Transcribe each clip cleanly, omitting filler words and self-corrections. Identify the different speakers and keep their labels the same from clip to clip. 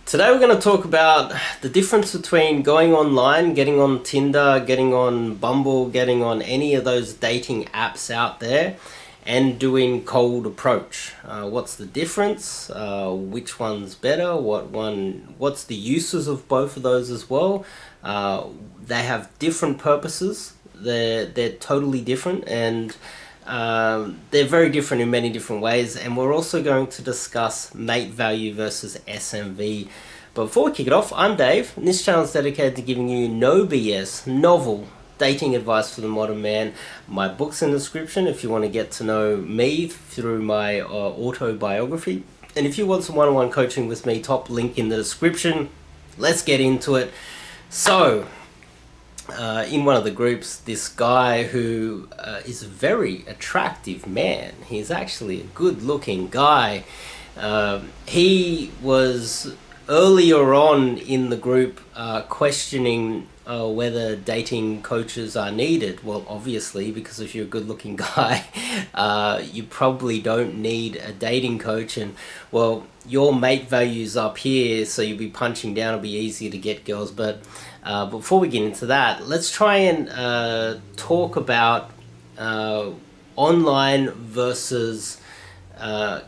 Speaker 1: Today we're going to talk about the difference between going online, getting on Tinder, getting on Bumble, getting on any of those dating apps out there, and doing cold approach. What's the difference? Which one's better? What's the uses of both of those as well? They have different purposes. They're totally different, and they're very different in many different ways. And we're also going to discuss mate value versus SMV. But before we kick it off, I'm Dave, and this channel is dedicated to giving you no BS, novel dating advice for the modern man. My book's in the description if you want to get to know me through my autobiography. And if you want some one-on-one coaching with me, top link in the description. Let's get into it. So, in one of the groups, this guy who is a very attractive man, he's actually a good-looking guy. He was earlier on in the group questioning whether dating coaches are needed. Well, obviously, because if you're a good-looking guy, you probably don't need a dating coach. And well, your mate value's up here, so you'll be punching down. It'll be easier to get girls. But before we get into that, let's try and talk about online versus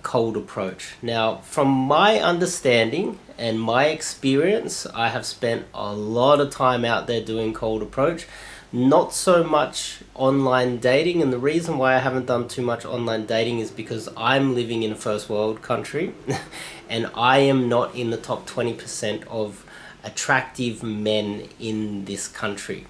Speaker 1: cold approach. Now, from my understanding and my experience, I have spent a lot of time out there doing cold approach, not so much online dating. And the reason why I haven't done too much online dating is because I'm living in a first world country and I am not in the top 20% of attractive men in this country.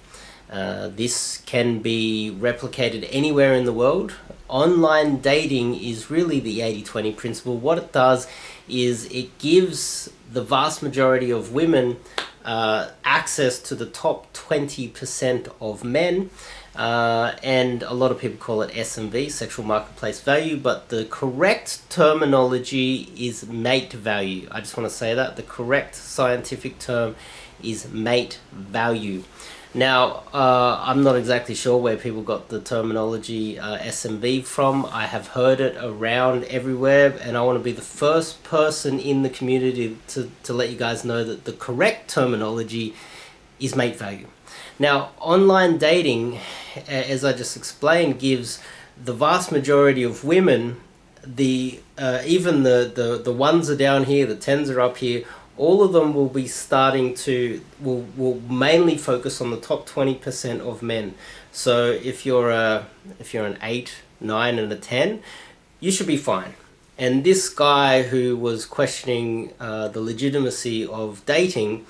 Speaker 1: This can be replicated anywhere in the world. Online dating is really the 80-20 principle. What it does is it gives the vast majority of women access to the top 20% of men, and a lot of people call it SMV, sexual marketplace value, but the correct terminology is mate value. I just want to say that the correct scientific term is mate value. Now, I'm not exactly sure where people got the terminology SMV from. I have heard it around everywhere, and I want to be the first person in the community to let you guys know that the correct terminology is mate value. Now, online dating, as I just explained, gives the vast majority of women, even the ones are down here, the 10s are up here, all of them will be starting to, will mainly focus on the top 20% of men. So if you're an 8, 9 and a 10, you should be fine. And this guy who was questioning the legitimacy of dating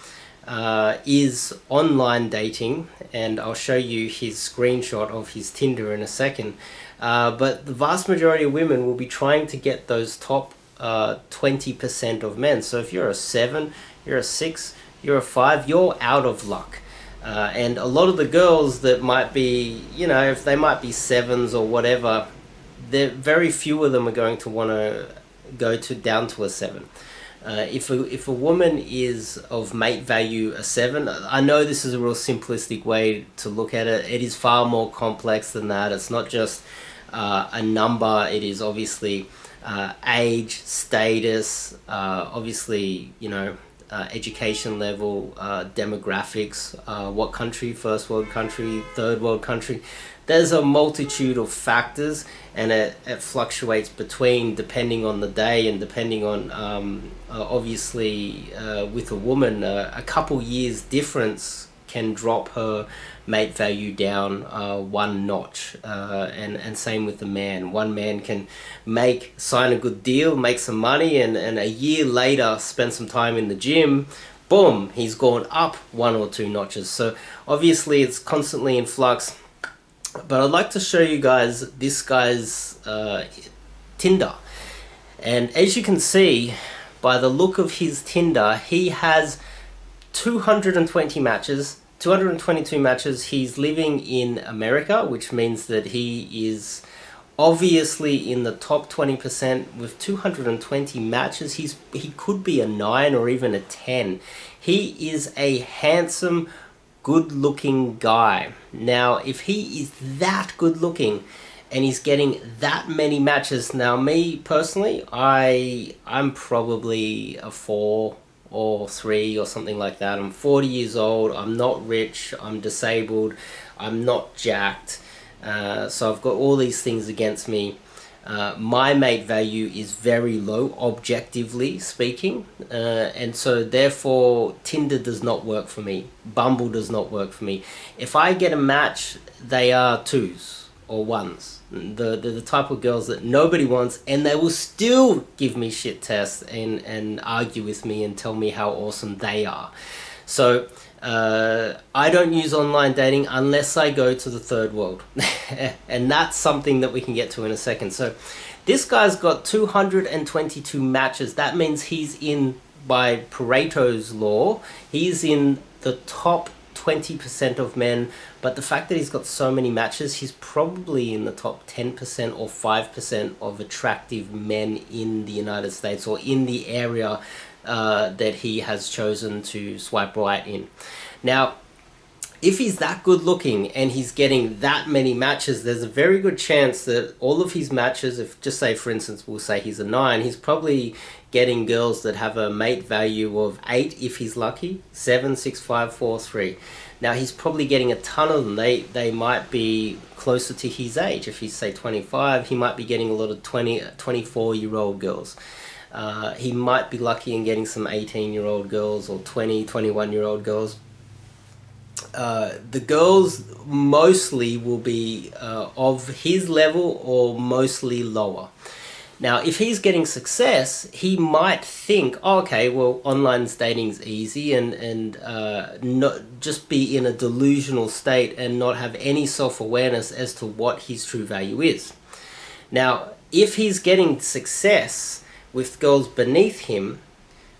Speaker 1: is online dating, and I'll show you his screenshot of his Tinder in a second. But the vast majority of women will be trying to get those top 20% of men. So if you're a 7, you're a 6, you're a 5, you're out of luck. And a lot of the girls that might be, you know, if they might be 7s or whatever, very few of them are going to want to go down to a 7. If a woman is of mate value a 7, I know this is a real simplistic way to look at it. It is far more complex than that. It's not just a number. It is obviously age, status, obviously, you know, education level, demographics, what country, first world country, third world country. There's a multitude of factors, and it fluctuates depending on the day, and depending on obviously with a woman, a couple years difference can drop her mate value down one notch, and same with the man. One man can sign a good deal, make some money, and a year later spend some time in the gym, boom, he's gone up 1 or 2 notches. So obviously it's constantly in flux. But I'd like to show you guys this guy's Tinder, and as you can see by the look of his Tinder, he has 220 matches, 222 matches. He's living in America, which means that he is obviously in the top 20% with 220 matches. He could be a 9 or even a 10. He is a handsome, good-looking guy. Now, if he is that good-looking and he's getting that many matches, now me personally, I'm probably a 4 or 3 or something like that. I'm 40 years old, I'm not rich, I'm disabled, I'm not jacked, so I've got all these things against me. My mate value is very low, objectively speaking, and so therefore Tinder does not work for me. Bumble does not work for me. If I get a match, they are 2s or 1s. The type of girls that nobody wants, and they will still give me shit tests and argue with me and tell me how awesome they are. So I don't use online dating unless I go to the third world. And that's something that we can get to in a second. So this guy's got 222 matches. That means he's in, by Pareto's law, he's in the top 20% of men. But the fact that he's got so many matches, he's probably in the top 10% or 5% of attractive men in the United States, or in the area that he has chosen to swipe right in. Now, if he's that good looking and he's getting that many matches, there's a very good chance that all of his matches, if just say for instance we'll say he's a 9, he's probably getting girls that have a mate value of 8 if he's lucky, 7, 6, 5, 4, 3. Now he's probably getting a ton of them. They might be closer to his age. If he's say 25, he might be getting a lot of 24-year-old girls. He might be lucky in getting some 18-year-old girls or 20, 21-year-old girls. The girls mostly will be of his level or mostly lower. Now, if he's getting success, he might think, oh, okay, well, online dating's easy, and not just be in a delusional state and not have any self-awareness as to what his true value is. Now, if he's getting success with girls beneath him,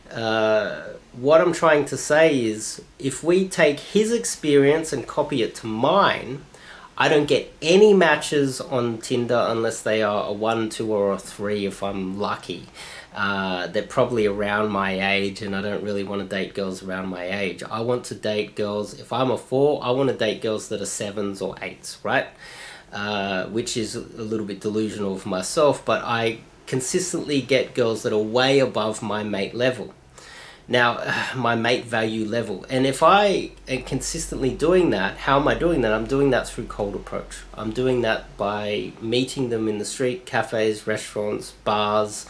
Speaker 1: what I'm trying to say is, if we take his experience and copy it to mine, I don't get any matches on Tinder unless they are a 1, 2, or a 3 if I'm lucky. They're probably around my age, and I don't really want to date girls around my age. I want to date girls, if I'm a 4, I want to date girls that are 7s or 8s, right? Which is a little bit delusional for myself, but I consistently get girls that are way above my mate level. Now, my mate value level. And if I am consistently doing that, how am I doing that? I'm doing that through cold approach. I'm doing that by meeting them in the street, cafes, restaurants, bars,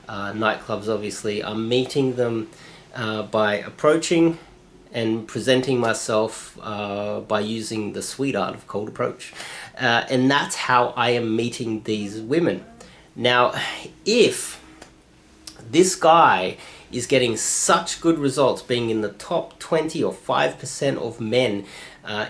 Speaker 1: nightclubs, obviously. I'm meeting them by approaching and presenting myself by using the sweet art of cold approach. And that's how I am meeting these women. Now, if this guy is getting such good results, being in the top 20 or 5% of men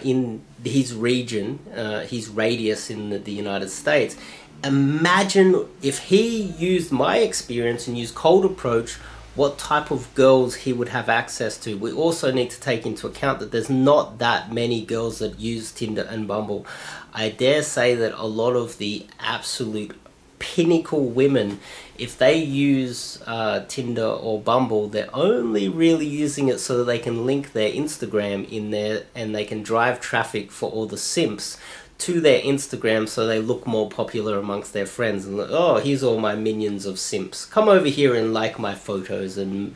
Speaker 1: in his region, his radius in the United States, imagine if he used my experience and used cold approach, what type of girls he would have access to. We also need to take into account that there's not that many girls that use Tinder and Bumble. I dare say that a lot of the absolute pinnacle women, if they use Tinder or Bumble, they're only really using it so that they can link their Instagram in there, and they can drive traffic for all the simps to their Instagram so they look more popular amongst their friends. And oh, here's all my minions of simps. Come over here and like my photos and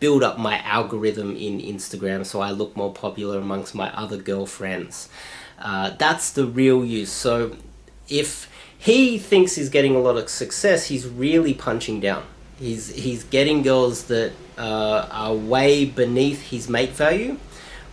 Speaker 1: build up my algorithm in Instagram so I look more popular amongst my other girlfriends. That's the real use. So if he thinks he's getting a lot of success, he's really punching down. He's getting girls that are way beneath his mate value,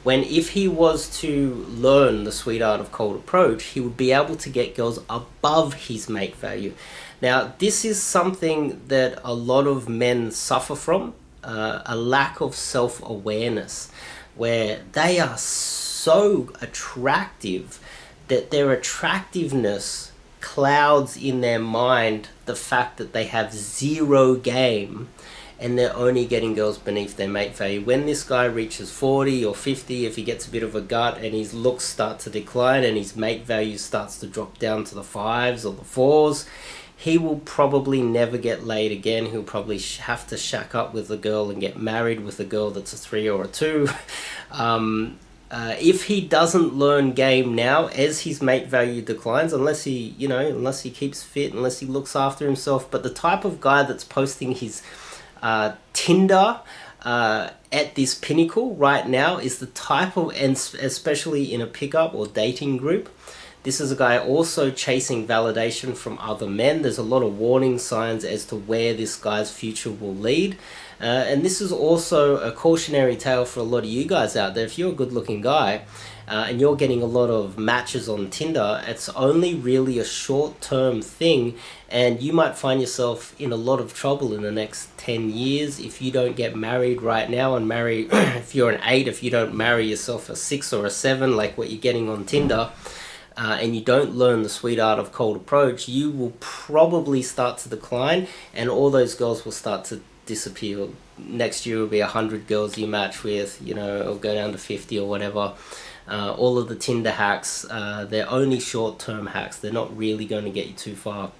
Speaker 1: when if he was to learn the sweet art of cold approach, he would be able to get girls above his mate value. Now, this is something that a lot of men suffer from, a lack of self-awareness, where they are so attractive that their attractiveness clouds in their mind the fact that they have zero game, and they're only getting girls beneath their mate value. When this guy reaches 40 or 50, if he gets a bit of a gut and his looks start to decline and his mate value starts to drop down to the 5s or the 4s, he will probably never get laid again. He'll probably have to shack up with a girl and get married with a girl that's a 3 or a 2. If he doesn't learn game now, as his mate value declines, unless he, unless he keeps fit, unless he looks after himself. But the type of guy that's posting his Tinder at this pinnacle right now is the type of, and especially in a pickup or dating group, this is a guy also chasing validation from other men. There's a lot of warning signs as to where this guy's future will lead. And this is also a cautionary tale for a lot of you guys out there. If you're a good looking guy and you're getting a lot of matches on Tinder, it's only really a short-term thing, and you might find yourself in a lot of trouble in the next 10 years if you don't get married right now and marry, if you're an 8, if you don't marry yourself a 6 or a 7 like what you're getting on Tinder. And you don't learn the sweet art of cold approach, you will probably start to decline, and all those girls will start to disappear. Next year will be 100 girls you match with, you know, it'll go down to 50 or whatever. All of the Tinder hacks, they're only short-term hacks. They're not really going to get you too far.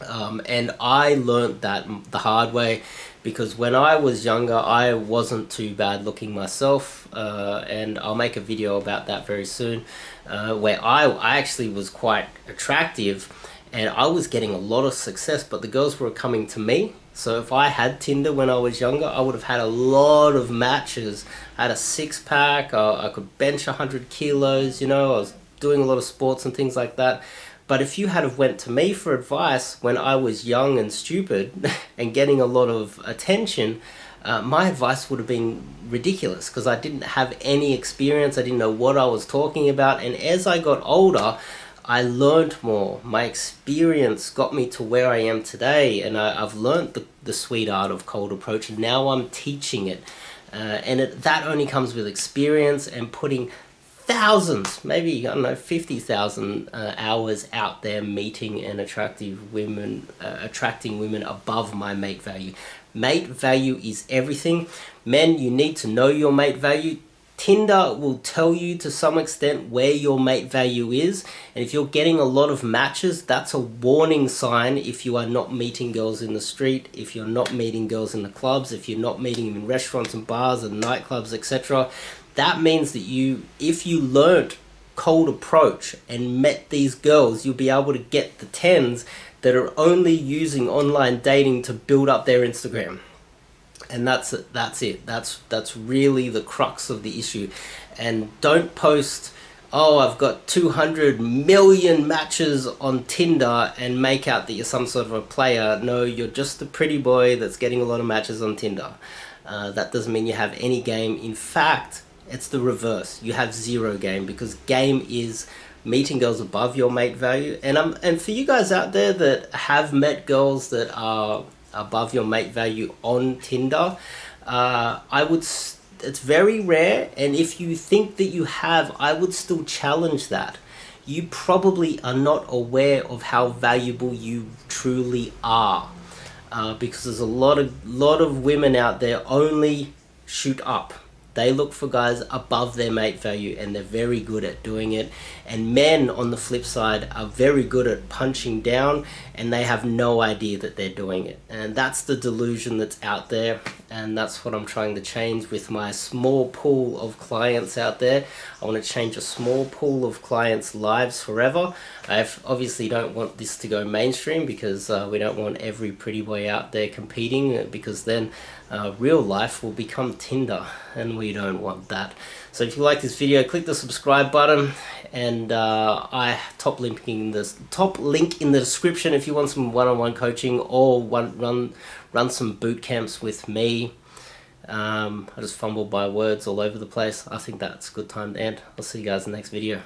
Speaker 1: And I learned that the hard way, because when I was younger, I wasn't too bad looking myself, and I'll make a video about that very soon, where I actually was quite attractive, and I was getting a lot of success, but the girls were coming to me. So if I had Tinder when I was younger, I would have had a lot of matches. I had a 6-pack, I could bench 100 kilos, you know, I was doing a lot of sports and things like that. But if you had have went to me for advice when I was young and stupid and getting a lot of attention, my advice would have been ridiculous, because I didn't have any experience. I didn't know what I was talking about. And as I got older, I learned more. My experience got me to where I am today, and I've learned the sweet art of cold approach, and now I'm teaching it. And that only comes with experience and putting thousands, maybe, I don't know, 50,000 hours out there meeting and attracting women above my mate value. Mate value is everything. Men, you need to know your mate value. Tinder will tell you to some extent where your mate value is, and if you're getting a lot of matches, that's a warning sign. If you are not meeting girls in the street, if you're not meeting girls in the clubs, if you're not meeting them in restaurants and bars and nightclubs, etc., that means that if you learnt cold approach and met these girls, you'll be able to get the 10s that are only using online dating to build up their Instagram. And that's it. That's really the crux of the issue. And don't post, oh, I've got 200 million matches on Tinder, and make out that you're some sort of a player. No, you're just a pretty boy that's getting a lot of matches on Tinder. That doesn't mean you have any game. In fact, it's the reverse. You have zero game, because game is meeting girls above your mate value. And for you guys out there that have met girls that are above your mate value on Tinder, it's very rare, and if you think that you have, I would still challenge that. You probably are not aware of how valuable you truly are, because there's a lot of women out there only shoot up. They look for guys above their mate value, and they're very good at doing it. And men, on the flip side, are very good at punching down, and they have no idea that they're doing it. And that's the delusion that's out there, and that's what I'm trying to change with my small pool of clients out there. I want to change a small pool of clients' lives forever. I obviously don't want this to go mainstream, because we don't want every pretty boy out there competing, because then real life will become Tinder, and we don't want that. So if you like this video, click the subscribe button, and top link in the description if you want some one-on-one coaching, or run some boot camps with me. I just fumbled my words all over the place. I think that's a good time to end. I'll see you guys in the next video.